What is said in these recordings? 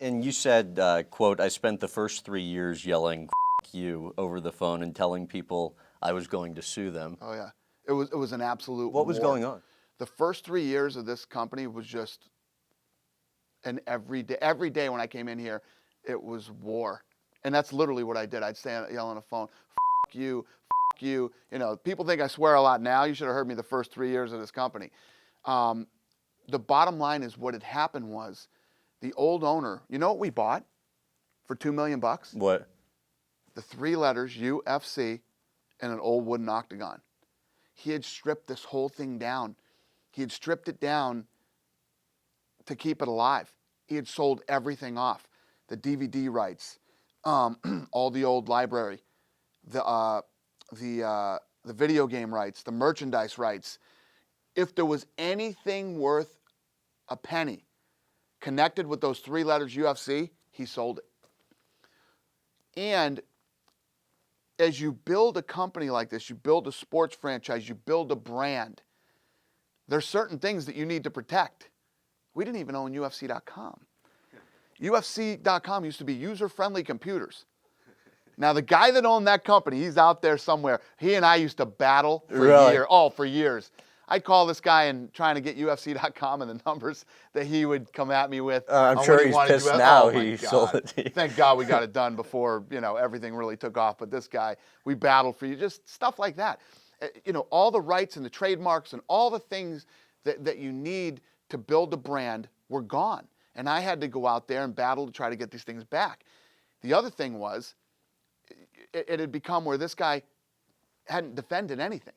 And you said, quote, I spent the first 3 years yelling "F you" over the phone and telling people I was going to sue them. Oh yeah, it was an absolute What was war. going on? The first 3 years of this company was just an every day when I came in here, it was war. And that's literally what I did. I'd stand yell on the phone, "F you, f you." You know, people think I swear a lot now. You should have heard me the first 3 years of this company. The bottom line is what had happened was the old owner, you know what we bought for $2 million? What? The 3 letters, UFC, and an old wooden octagon. He had stripped this whole thing down. He had stripped it down to keep it alive. He had sold everything off. The DVD rights, all the old library, the video game rights, the merchandise rights. If there was anything worth a penny connected with those 3 letters UFC, he sold it. And as you build a company like this, you build a sports franchise, you build a brand, there's certain things that you need to protect. We didn't even own UFC.com. UFC.com used to be user-friendly computers. Now, the guy that owned that company, he's out there somewhere. He and I used to battle for years. Oh, for years. I'd call this guy and trying to get UFC.com and the numbers that he would come at me with. I'm sure he's pissed now he sold it to you. Thank God we got it done before, everything really took off. But this guy, we battled for you, just stuff like that. All the rights and the trademarks and all the things that you need to build a brand were gone. And I had to go out there and battle to try to get these things back. The other thing was, it had become where this guy hadn't defended anything.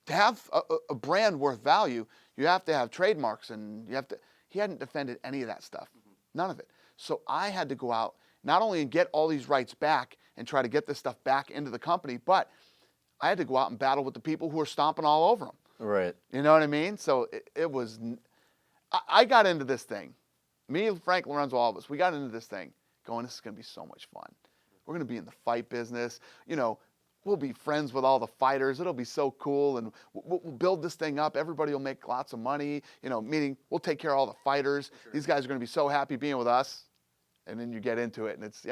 To have a brand worth value, you have to have trademarks and he hadn't defended any of that stuff. None of it. So I had to go out, not only and get all these rights back and try to get this stuff back into the company, but I had to go out and battle with the people who were stomping all over them. Right. You know what I mean? So it was, I got into this thing. Me, Frank, Lorenzo, all of us, we got into this thing going, this is going to be so much fun. We're going to be in the fight business. We'll be friends with all the fighters. It'll be so cool, and we'll build this thing up. Everybody will make lots of money, meaning we'll take care of all the fighters. Sure. These guys are going to be so happy being with us. And then you get into it, and it's,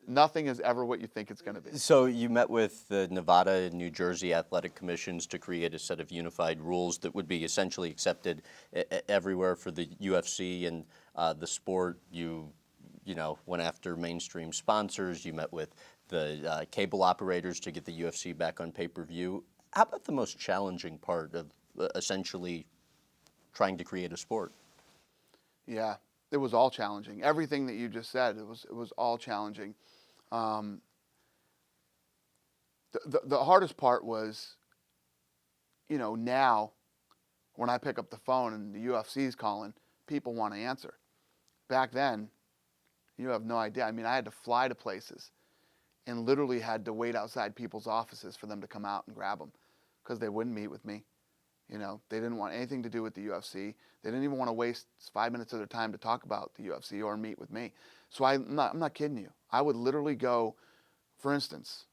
nothing is ever what you think it's going to be. So you met with the Nevada and New Jersey athletic commissions to create a set of unified rules that would be essentially accepted everywhere for the UFC and the sport. You went after mainstream sponsors. You met with the cable operators to get the UFC back on pay-per-view. How about the most challenging part of essentially trying to create a sport? Yeah, it was all challenging. Everything that you just said, it was all challenging. The hardest part was, now when I pick up the phone and the UFC's calling, people want to answer. Back then, you have no idea. I mean, I had to fly to places and literally had to wait outside people's offices for them to come out and grab them because they wouldn't meet with me. They didn't want anything to do with the UFC. They didn't even want to waste 5 minutes of their time to talk about the UFC or meet with me. So I'm not kidding you. I would literally go, for instance,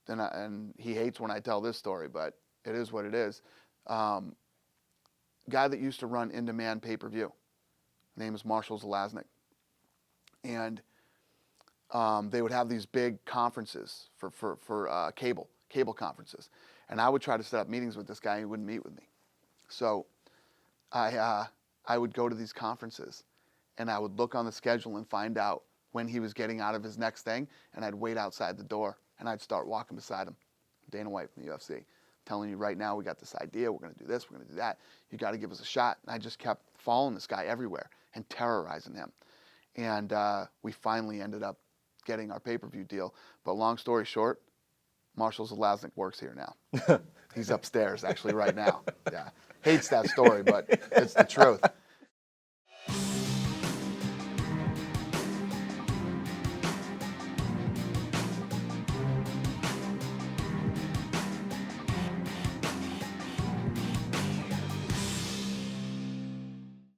and he hates when I tell this story, but it is what it is. Guy that used to run In Demand pay-per-view. Name is Marshall Zelaznik. And they would have these big conferences for cable conferences. And I would try to set up meetings with this guy, and he wouldn't meet with me. So I would go to these conferences, and I would look on the schedule and find out when he was getting out of his next thing, and I'd wait outside the door, and I'd start walking beside him. Dana White from the UFC. I'm telling you right now, we got this idea, we're going to do this, we're going to do that. You got to give us a shot. And I just kept following this guy everywhere and terrorizing him. And we finally ended up getting our pay-per-view deal. But long story short, Marshall Zelaznik works here now. He's upstairs, actually, right now. Yeah. Hates that story, but it's the truth.